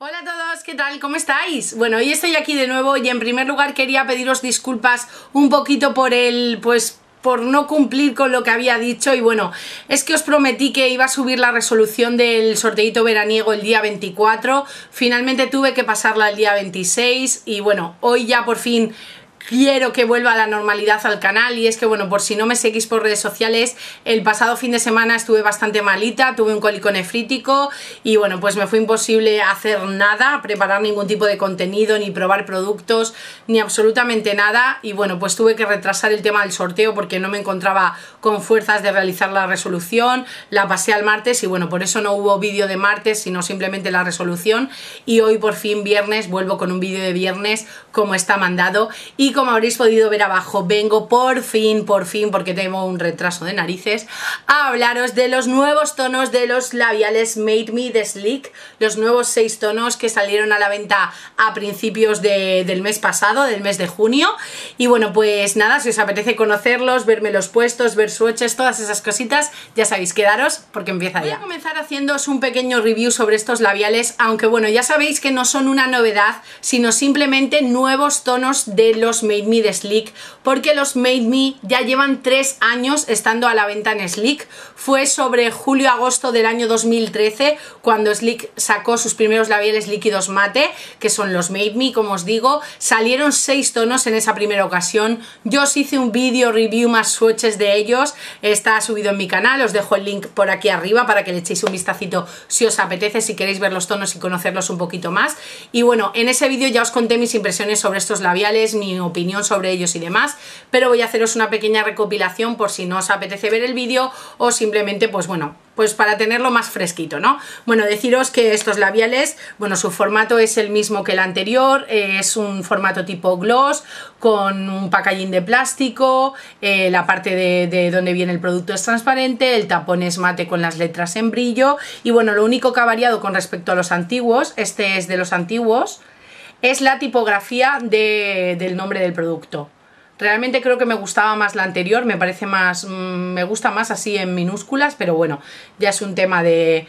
Hola a todos, ¿qué tal? ¿Cómo estáis? Bueno, hoy estoy aquí de nuevo y en primer lugar quería pediros disculpas un poquito por no cumplir con lo que había dicho. Y bueno, es que os prometí que iba a subir la resolución del sorteito veraniego el día 24, finalmente tuve que pasarla el día 26 y bueno, hoy ya por fin quiero que vuelva a la normalidad al canal. Y es que bueno, por si no me seguís por redes sociales, el pasado fin de semana estuve bastante malita, tuve un cólico nefrítico y bueno, pues me fue imposible hacer nada, preparar ningún tipo de contenido, ni probar productos, ni absolutamente nada. Y bueno, pues tuve que retrasar el tema del sorteo porque no me encontraba con fuerzas de realizar la resolución, la pasé al martes y bueno, por eso no hubo vídeo de martes, sino simplemente la resolución. Y hoy por fin viernes vuelvo con un vídeo de viernes como está mandado. Y como habréis podido ver abajo, vengo por fin, porque tengo un retraso de narices, a hablaros de los nuevos tonos de los labiales Made Me de Sleek, los nuevos 6 tonos que salieron a la venta a principios del mes pasado, del mes de junio. Y bueno, pues nada, si os apetece conocerlos, verme los puestos, ver swatches, todas esas cositas, ya sabéis, quedaros porque empieza ya. Voy a comenzar haciéndoos un pequeño review sobre estos labiales, aunque bueno, ya sabéis que no son una novedad, sino simplemente nuevos tonos de los Made Me de Sleek, porque los Made Me ya llevan 3 años estando a la venta en Sleek. Fue sobre julio-agosto del año 2013 cuando Sleek sacó sus primeros labiales líquidos mate, que son los Made Me, como os digo. Salieron 6 tonos en esa primera ocasión. Yo os hice un vídeo review más swatches de ellos, está subido en mi canal, os dejo el link por aquí arriba para que le echéis un vistacito si os apetece, si queréis ver los tonos y conocerlos un poquito más. Y bueno, en ese vídeo ya os conté mis impresiones sobre estos labiales, mi opinión sobre ellos y demás, pero voy a haceros una pequeña recopilación por si no os apetece ver el vídeo o simplemente pues bueno, pues para tenerlo más fresquito, ¿no? Bueno, deciros que estos labiales, bueno, su formato es el mismo que el anterior, es un formato tipo gloss con un packaging de plástico, la parte de donde viene el producto es transparente, el tapón es mate con las letras en brillo. Y bueno, lo único que ha variado con respecto a los antiguos, este es de los antiguos, es la tipografía del nombre del producto. Realmente creo que me gustaba más la anterior, me parece más, me gusta más así en minúsculas, pero bueno, ya es un tema de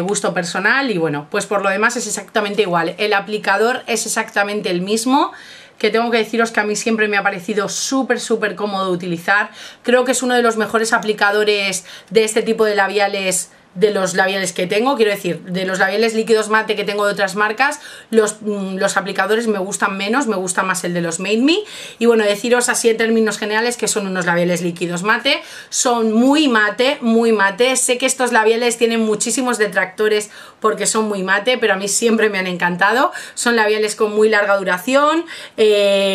gusto personal. Y bueno, pues por lo demás es exactamente igual. El aplicador es exactamente el mismo, que tengo que deciros que a mí siempre me ha parecido súper cómodo de utilizar. Creo que es uno de los mejores aplicadores de este tipo de labiales, de los labiales que tengo, quiero decir, de los labiales líquidos mate que tengo de otras marcas, los aplicadores me gustan menos, me gusta más el de los Made Me. Y bueno, deciros así en términos generales que son unos labiales líquidos mate, son muy mate, sé que estos labiales tienen muchísimos detractores porque son muy mate, pero a mí siempre me han encantado, son labiales con muy larga duración.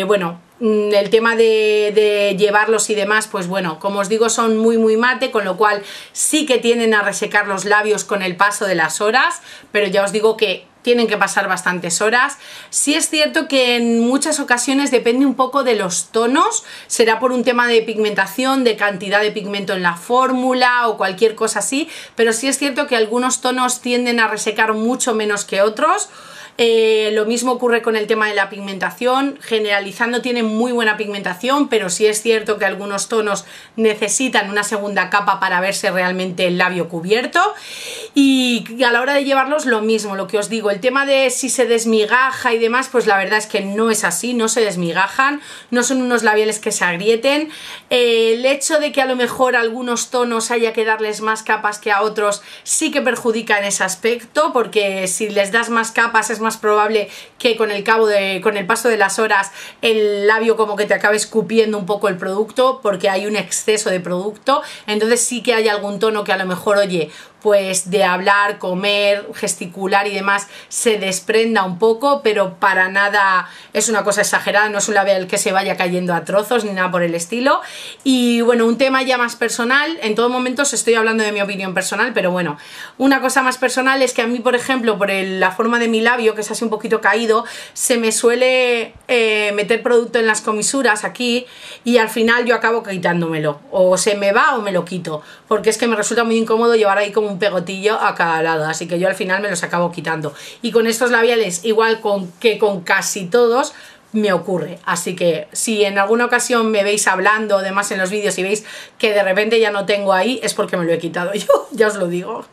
Bueno, el tema de llevarlos y demás, pues bueno, como os digo, son muy mate, con lo cual sí que tienden a resecar los labios con el paso de las horas, pero ya os digo que tienen que pasar bastantes horas. Sí es cierto que en muchas ocasiones depende un poco de los tonos, será por un tema de pigmentación, de cantidad de pigmento en la fórmula o cualquier cosa así, pero sí es cierto que algunos tonos tienden a resecar mucho menos que otros. Lo mismo ocurre con el tema de la pigmentación, generalizando tienen muy buena pigmentación, pero sí es cierto que algunos tonos necesitan una segunda capa para verse realmente el labio cubierto. Y a la hora de llevarlos lo mismo, lo que os digo, el tema de si se desmigaja y demás, pues la verdad es que no es así, no se desmigajan, no son unos labiales que se agrieten. El hecho de que a lo mejor algunos tonos haya que darles más capas que a otros sí que perjudica en ese aspecto, porque si les das más capas es más probable que con el paso de las horas el labio como que te acabe escupiendo un poco el producto, porque hay un exceso de producto. Entonces sí que hay algún tono que a lo mejor, oye, pues de hablar, comer, gesticular y demás se desprenda un poco, pero para nada es una cosa exagerada, no es un labial que se vaya cayendo a trozos ni nada por el estilo. Y bueno, un tema ya más personal, en todo momento os estoy hablando de mi opinión personal, pero bueno, una cosa más personal es que a mí, por ejemplo, por la forma de mi labio, que es así un poquito caído, se me suele meter producto en las comisuras aquí y al final yo acabo quitándomelo, o se me va o me lo quito, porque es que me resulta muy incómodo llevar ahí como un pegotillo a cada lado, así que yo al final me los acabo quitando. Y con estos labiales, igual que con casi todos, me ocurre. Así que si en alguna ocasión me veis hablando, además en los vídeos, y veis que de repente ya no tengo ahí, es porque me lo he quitado yo, ya os lo digo.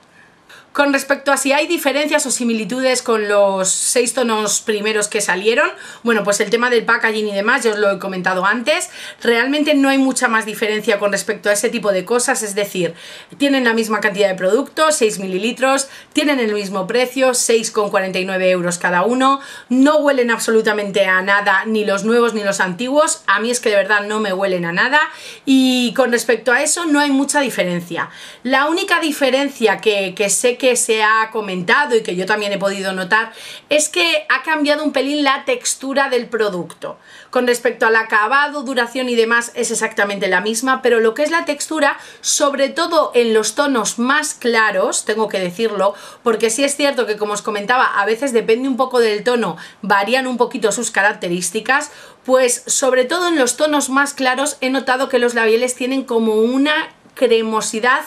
Con respecto a si hay diferencias o similitudes con los 6 tonos primeros que salieron, bueno, pues el tema del packaging y demás, yo os lo he comentado antes, realmente no hay mucha más diferencia con respecto a ese tipo de cosas, es decir, tienen la misma cantidad de productos, 6 mililitros, tienen el mismo precio, 6,49 € cada uno, no huelen absolutamente a nada, ni los nuevos ni los antiguos, a mí es que de verdad no me huelen a nada, y con respecto a eso no hay mucha diferencia. La única diferencia que sé que se ha comentado y que yo también he podido notar es que ha cambiado un pelín la textura del producto. Con respecto al acabado, duración y demás es exactamente la misma, pero lo que es la textura, sobre todo en los tonos más claros, tengo que decirlo, porque sí es cierto que, como os comentaba, a veces depende un poco del tono, varían un poquito sus características, pues sobre todo en los tonos más claros he notado que los labiales tienen como una cremosidad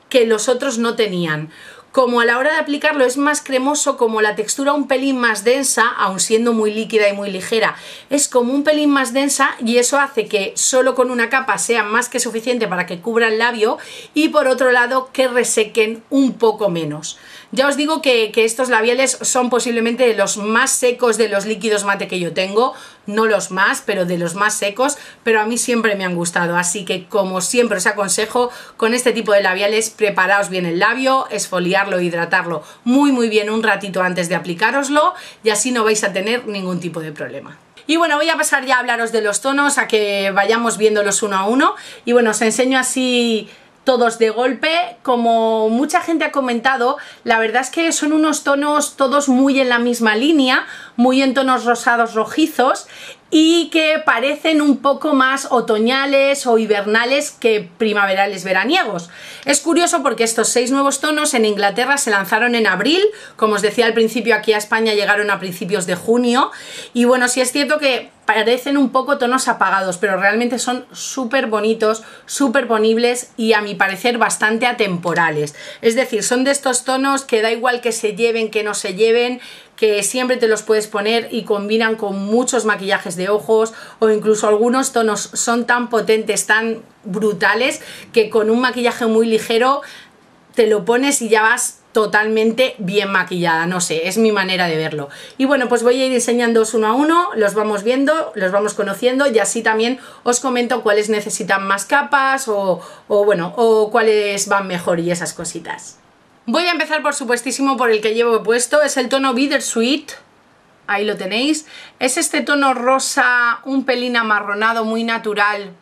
que los otros no tenían. Como a la hora de aplicarlo es más cremoso, como la textura un pelín más densa, aun siendo muy líquida y muy ligera, es como un pelín más densa, y eso hace que solo con una capa sea más que suficiente para que cubra el labio, y por otro lado que resequen un poco menos. Ya os digo que estos labiales son posiblemente de los más secos de los líquidos mate que yo tengo, no los más, pero de los más secos, pero a mí siempre me han gustado, así que como siempre os aconsejo, con este tipo de labiales preparaos bien el labio, esfoliarlo, hidratarlo muy bien un ratito antes de aplicároslo, y así no vais a tener ningún tipo de problema. Y bueno, voy a pasar ya a hablaros de los tonos, a que vayamos viéndolos uno a uno, y bueno, os enseño así todos de golpe. Como mucha gente ha comentado, la verdad es que son unos tonos todos muy en la misma línea, muy en tonos rosados rojizos, y que parecen un poco más otoñales o hibernales que primaverales veraniegos. Es curioso porque estos 6 nuevos tonos en Inglaterra se lanzaron en abril, como os decía al principio, aquí a España llegaron a principios de junio, y bueno, sí es cierto que parecen un poco tonos apagados, pero realmente son súper bonitos, súper ponibles y a mi parecer bastante atemporales. Es decir, son de estos tonos que da igual que se lleven, que no se lleven, que siempre te los puedes poner y combinan con muchos maquillajes de ojos, o incluso algunos tonos son tan potentes, tan brutales, que con un maquillaje muy ligero te lo pones y ya vas totalmente bien maquillada, no sé, es mi manera de verlo. Y bueno, pues voy a ir enseñándoos uno a uno, los vamos viendo, los vamos conociendo, y así también os comento cuáles necesitan más capas o cuáles van mejor y esas cositas. Voy a empezar por supuestísimo por el que llevo puesto, es el tono Bittersweet, ahí lo tenéis, es este tono rosa un pelín amarronado, muy natural,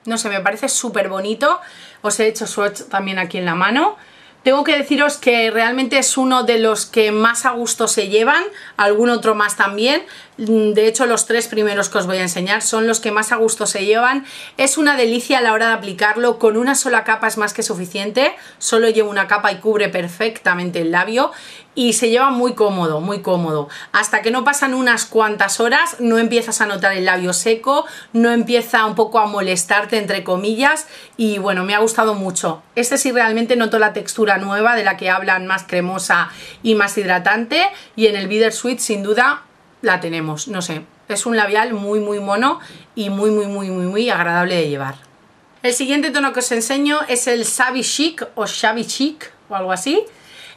no sé, me parece súper bonito, os he hecho swatch también aquí en la mano. Tengo que deciros que realmente es uno de los que más a gusto se llevan, algún otro más también. De hecho, los 3 primeros que os voy a enseñar son los que más a gusto se llevan. Es una delicia a la hora de aplicarlo, con una sola capa es más que suficiente, solo llevo una capa y cubre perfectamente el labio, y se lleva muy cómodo, muy cómodo. Hasta que no pasan unas cuantas horas no empiezas a notar el labio seco, no empieza un poco a molestarte entre comillas, y bueno, me ha gustado mucho. Este sí realmente noto la textura nueva de la que hablan, más cremosa y más hidratante, y en el Bittersweet sin duda la tenemos, no sé, es un labial muy mono y muy agradable de llevar. El siguiente tono que os enseño es el Shabby Chic o Shabby Chic o algo así.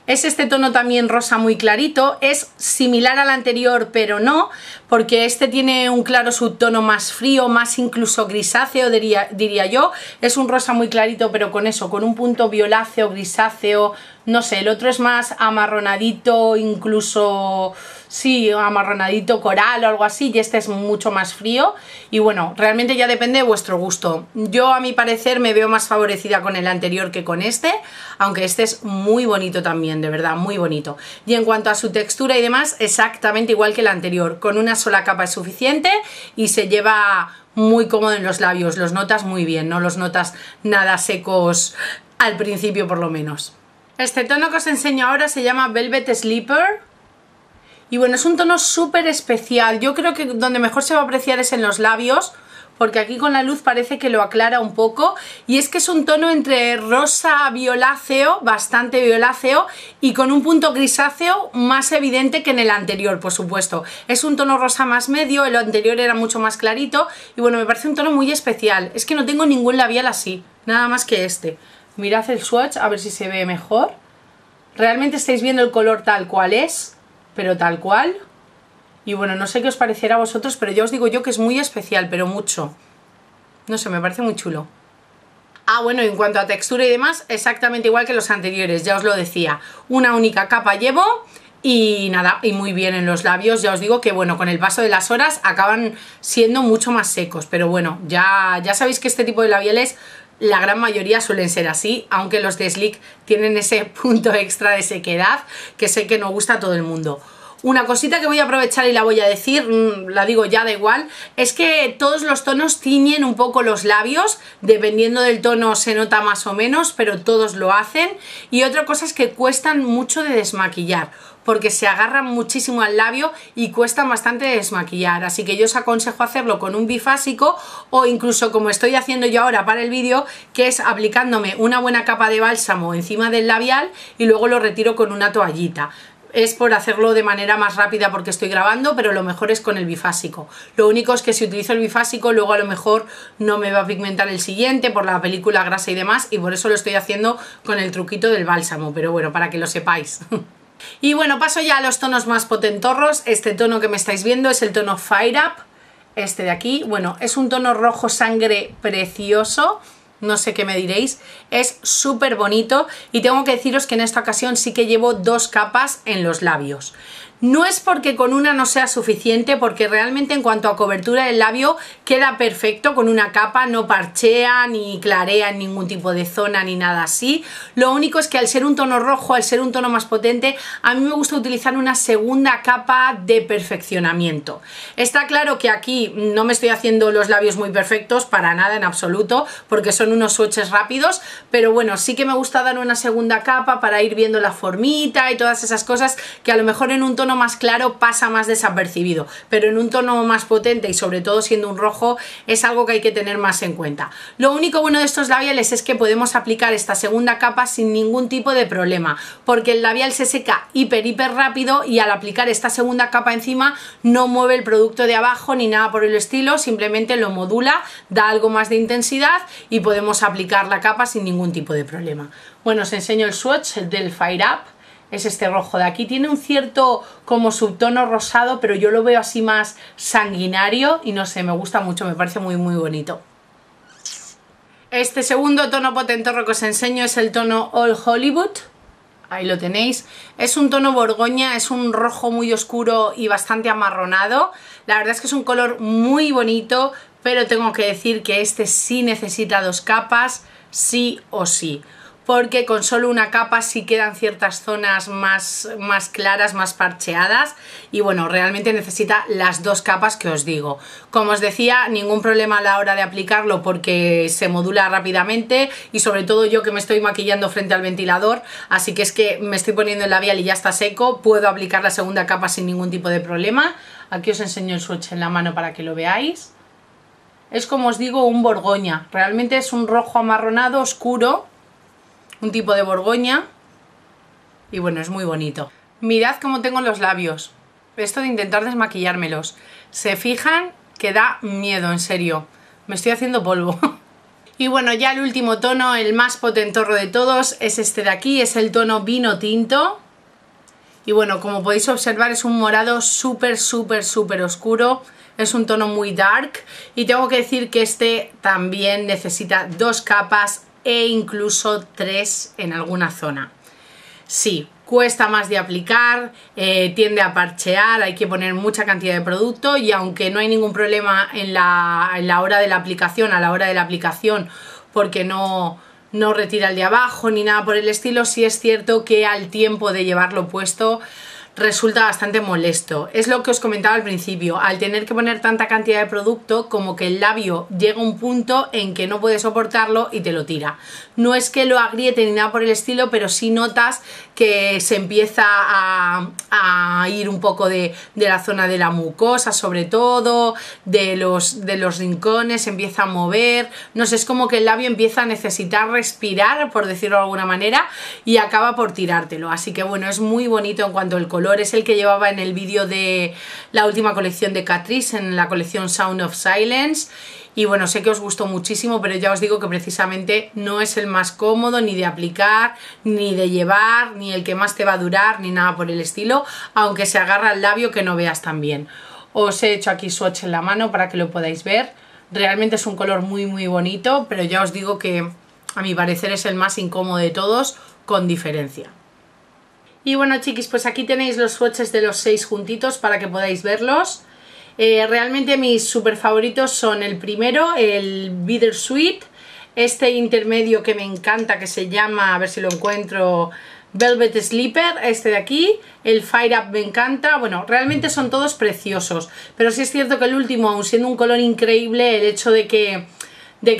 Es este tono también rosa muy clarito, es similar al anterior pero no, porque este tiene un claro subtono más frío, más incluso grisáceo diría yo. Es un rosa muy clarito pero con eso, con un punto violáceo, grisáceo, no sé, el otro es más amarronadito, incluso sí, amarronadito coral o algo así, y este es mucho más frío. Y bueno, realmente ya depende de vuestro gusto. Yo a mi parecer me veo más favorecida con el anterior que con este, aunque este es muy bonito también, de verdad, muy bonito. Y en cuanto a su textura y demás, exactamente igual que el anterior, con una sola capa es suficiente y se lleva muy cómodo en los labios, los notas muy bien, no los notas nada secos al principio por lo menos. Este tono que os enseño ahora se llama Velvet Sleeper. Y bueno, es un tono súper especial. Yo creo que donde mejor se va a apreciar es en los labios, porque aquí con la luz parece que lo aclara un poco. Y es que es un tono entre rosa violáceo, bastante violáceo, y con un punto grisáceo más evidente que en el anterior, por supuesto. Es un tono rosa más medio, el anterior era mucho más clarito. Y bueno, me parece un tono muy especial. Es que no tengo ningún labial así, nada más que este. Mirad el swatch, a ver si se ve mejor. Realmente estáis viendo el color tal cual es, pero tal cual. Y bueno, no sé qué os parecerá a vosotros, pero ya os digo yo que es muy especial, pero mucho. No sé, me parece muy chulo. Ah, bueno, en cuanto a textura y demás, exactamente igual que los anteriores, ya os lo decía. Una única capa llevo y nada, y muy bien en los labios. Ya os digo que bueno, con el paso de las horas acaban siendo mucho más secos. Pero bueno, ya sabéis que este tipo de labiales, la gran mayoría suelen ser así, aunque los de Sleek tienen ese punto extra de sequedad que sé que no gusta a todo el mundo. Una cosita que voy a aprovechar y la voy a decir, la digo ya, da igual, es que todos los tonos tiñen un poco los labios, dependiendo del tono se nota más o menos, pero todos lo hacen. Y otra cosa es que cuestan mucho de desmaquillar, porque se agarran muchísimo al labio y cuestan bastante de desmaquillar, así que yo os aconsejo hacerlo con un bifásico o incluso como estoy haciendo yo ahora para el vídeo, que es aplicándome una buena capa de bálsamo encima del labial y luego lo retiro con una toallita. Es por hacerlo de manera más rápida porque estoy grabando, pero lo mejor es con el bifásico. Lo único es que si utilizo el bifásico luego a lo mejor no me va a pigmentar el siguiente por la película grasa y demás, y por eso lo estoy haciendo con el truquito del bálsamo, pero bueno, para que lo sepáis. Y bueno, paso ya a los tonos más potentorros. Este tono que me estáis viendo es el tono Fire Up, este de aquí. Bueno, es un tono rojo sangre precioso. No sé qué me diréis, es súper bonito y tengo que deciros que en esta ocasión sí que llevo 2 capas en los labios. No es porque con una no sea suficiente, porque realmente en cuanto a cobertura del labio queda perfecto con una capa, no parchea ni clarea en ningún tipo de zona ni nada así. Lo único es que al ser un tono rojo, al ser un tono más potente, a mí me gusta utilizar una segunda capa de perfeccionamiento. Está claro que aquí no me estoy haciendo los labios muy perfectos, para nada en absoluto, porque son unos swatches rápidos, pero bueno, sí que me gusta dar una segunda capa para ir viendo la formita y todas esas cosas que a lo mejor en un tono más claro pasa más desapercibido, pero en un tono más potente y sobre todo siendo un rojo es algo que hay que tener más en cuenta. Lo único bueno de estos labiales es que podemos aplicar esta segunda capa sin ningún tipo de problema, porque el labial se seca hiper rápido y al aplicar esta segunda capa encima no mueve el producto de abajo ni nada por el estilo, simplemente lo modula, da algo más de intensidad y podemos aplicar la capa sin ningún tipo de problema. Bueno, os enseño el swatch del Fire Up. Es este rojo de aquí, tiene un cierto como subtono rosado, pero yo lo veo así más sanguinario y no sé, me gusta mucho, me parece muy bonito. Este segundo tono potentorro que os enseño es el tono All Hollywood, ahí lo tenéis. Es un tono borgoña, es un rojo muy oscuro y bastante amarronado. La verdad es que es un color muy bonito, pero tengo que decir que este sí necesita 2 capas, sí o sí. Porque con solo una capa sí quedan ciertas zonas más claras, más parcheadas y bueno, realmente necesita las 2 capas que os digo. Como os decía, ningún problema a la hora de aplicarlo porque se modula rápidamente y sobre todo yo que me estoy maquillando frente al ventilador, así que es que me estoy poniendo el labial y ya está seco, puedo aplicar la segunda capa sin ningún tipo de problema. Aquí os enseño el swatch en la mano para que lo veáis. Es como os digo un borgoña, realmente es un rojo amarronado oscuro, un tipo de borgoña y bueno, es muy bonito. Mirad cómo tengo los labios, esto de intentar desmaquillármelos, se fijan que da miedo, en serio, me estoy haciendo polvo. Y bueno, ya el último tono, el más potentorro de todos, es este de aquí, es el tono vino tinto. Y bueno, como podéis observar es un morado súper oscuro, es un tono muy dark y tengo que decir que este también necesita 2 capas e incluso 3 en alguna zona. Sí, cuesta más de aplicar, tiende a parchear, hay que poner mucha cantidad de producto y aunque no hay ningún problema en la hora de la aplicación, a la hora de la aplicación, porque no retira el de abajo ni nada por el estilo, sí es cierto que al tiempo de llevarlo puesto resulta bastante molesto. Es lo que os comentaba al principio, al tener que poner tanta cantidad de producto como que el labio llega a un punto en que no puede soportarlo y te lo tira. No es que lo agriete ni nada por el estilo, pero sí notas que se empieza a ir un poco de la zona de la mucosa, sobre todo de los rincones, se empieza a mover, no sé, es como que el labio empieza a necesitar respirar, por decirlo de alguna manera, y acaba por tirártelo. Así que bueno, es muy bonito en cuanto al color. color, es el que llevaba en el vídeo de la última colección de Catrice, en la colección Sound of Silence. Y bueno, sé que os gustó muchísimo, pero ya os digo que precisamente no es el más cómodo ni de aplicar, ni de llevar, ni el que más te va a durar, ni nada por el estilo, aunque se agarra al labio que no veas tan bien. Os he hecho aquí swatch en la mano para que lo podáis ver. Realmente es un color muy muy bonito, pero ya os digo que a mi parecer es el más incómodo de todos, con diferencia. Y bueno, chiquis, pues aquí tenéis los swatches de los 6 juntitos para que podáis verlos. Realmente mis super favoritos son el primero, el Bittersweet, este intermedio que me encanta, que se llama, a ver si lo encuentro, Velvet Sleeper, este de aquí, el Fire Up me encanta. Bueno, realmente son todos preciosos, pero sí es cierto que el último, aun siendo un color increíble, el hecho de que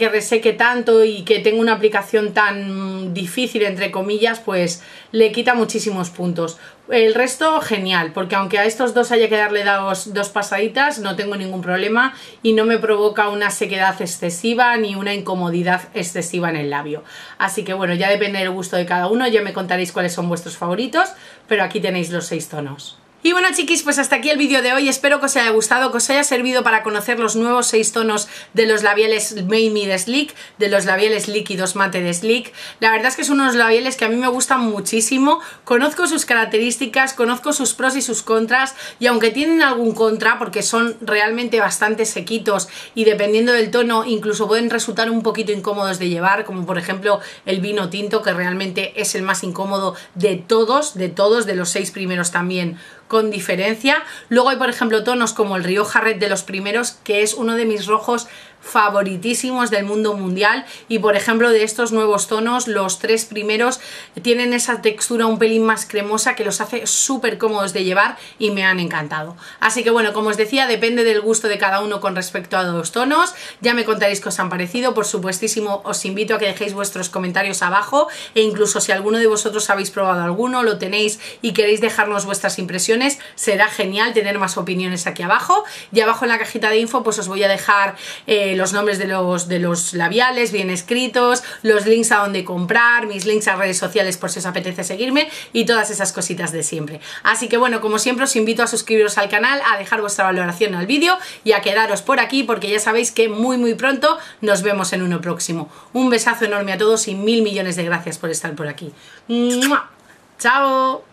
reseque tanto y que tenga una aplicación tan difícil, entre comillas, pues le quita muchísimos puntos. El resto genial, porque aunque a estos dos haya que darle dos pasaditas, no tengo ningún problema y no me provoca una sequedad excesiva ni una incomodidad excesiva en el labio. Así que bueno, ya depende del gusto de cada uno, ya me contaréis cuáles son vuestros favoritos, pero aquí tenéis los 6 tonos. Y bueno, chiquis, pues hasta aquí el vídeo de hoy. Espero que os haya gustado, que os haya servido para conocer los nuevos 6 tonos de los labiales Made Me de Sleek, de los labiales líquidos mate de Sleek. La verdad es que son unos labiales que a mí me gustan muchísimo. Conozco sus características, conozco sus pros y sus contras, y aunque tienen algún contra, porque son realmente bastante sequitos y dependiendo del tono incluso pueden resultar un poquito incómodos de llevar, como por ejemplo el vino tinto, que realmente es el más incómodo de todos, de los 6 primeros también, con diferencia. Luego hay por ejemplo tonos como el Rioja Red de los primeros, que es uno de mis rojos favoritísimos del mundo mundial, y por ejemplo de estos nuevos tonos, los 3 primeros tienen esa textura un pelín más cremosa que los hace súper cómodos de llevar y me han encantado. Así que bueno, como os decía, depende del gusto de cada uno con respecto a los tonos. Ya me contaréis qué os han parecido. Por supuestísimo os invito a que dejéis vuestros comentarios abajo, e incluso si alguno de vosotros habéis probado alguno, lo tenéis y queréis dejarnos vuestras impresiones, será genial tener más opiniones aquí abajo. Y abajo en la cajita de info pues os voy a dejar los nombres de los labiales bien escritos, los links a donde comprar, mis links a redes sociales por si os apetece seguirme y todas esas cositas de siempre. Así que bueno, como siempre os invito a suscribiros al canal, a dejar vuestra valoración al vídeo y a quedaros por aquí, porque ya sabéis que muy pronto nos vemos en uno próximo. Un besazo enorme a todos y 1000 millones de gracias por estar por aquí. ¡Mua! ¡Chao!